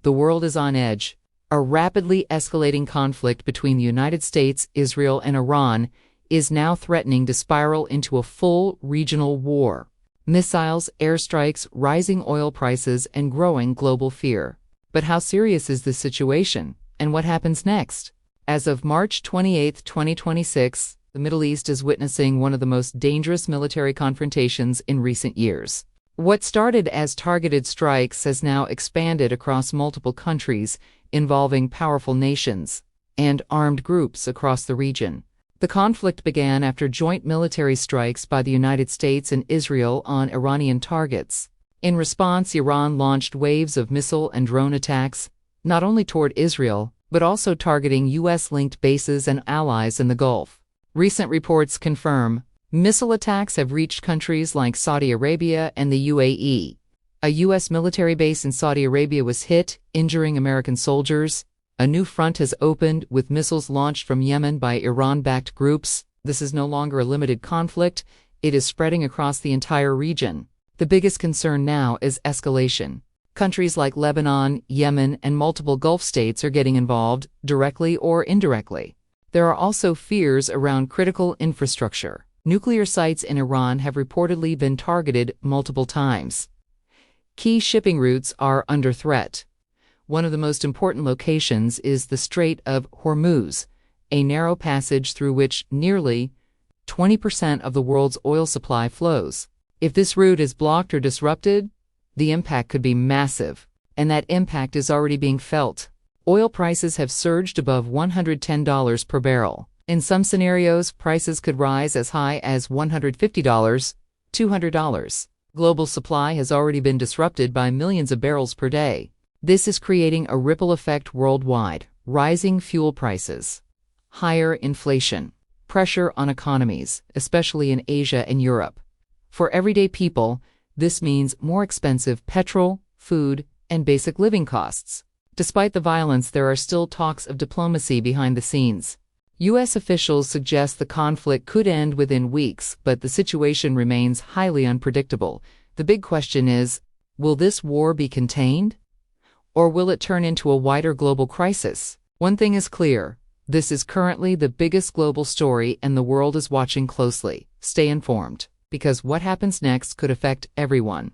The world is on edge. A rapidly escalating conflict between the United States, Israel, and Iran is now threatening to spiral into a full regional war. Missiles, airstrikes, rising oil prices, and growing global fear. But how serious is this situation, and what happens next? As of March 28, 2026, the Middle East is witnessing one of the most dangerous military confrontations in recent years. What started as targeted strikes has now expanded across multiple countries, involving powerful nations and armed groups across the region. The conflict began after joint military strikes by the United States and Israel on Iranian targets. In response, Iran launched waves of missile and drone attacks, not only toward Israel, but also targeting U.S.-linked bases and allies in the Gulf. Recent reports confirm missile attacks have reached countries like Saudi Arabia and the UAE. A U.S. military base in Saudi Arabia was hit, injuring American soldiers. A new front has opened, with missiles launched from Yemen by Iran-backed groups. This is no longer a limited conflict. It is spreading across the entire region. The biggest concern now is escalation. Countries like Lebanon, Yemen, and multiple Gulf states are getting involved, directly or indirectly. There are also fears around critical infrastructure. Nuclear sites in Iran have reportedly been targeted multiple times. Key shipping routes are under threat. One of the most important locations is the Strait of Hormuz, a narrow passage through which nearly 20% of the world's oil supply flows. If this route is blocked or disrupted, the impact could be massive, and that impact is already being felt. Oil prices have surged above $110 per barrel. In some scenarios, prices could rise as high as $150, $200. Global supply has already been disrupted by millions of barrels per day. This is creating a ripple effect worldwide: rising fuel prices, higher inflation, pressure on economies, especially in Asia and Europe. For everyday people, this means more expensive petrol, food, and basic living costs. Despite the violence, there are still talks of diplomacy behind the scenes. U.S. officials suggest the conflict could end within weeks, but the situation remains highly unpredictable. The big question is, will this war be contained? Or will it turn into a wider global crisis? One thing is clear: this is currently the biggest global story, and the world is watching closely. Stay informed, because what happens next could affect everyone.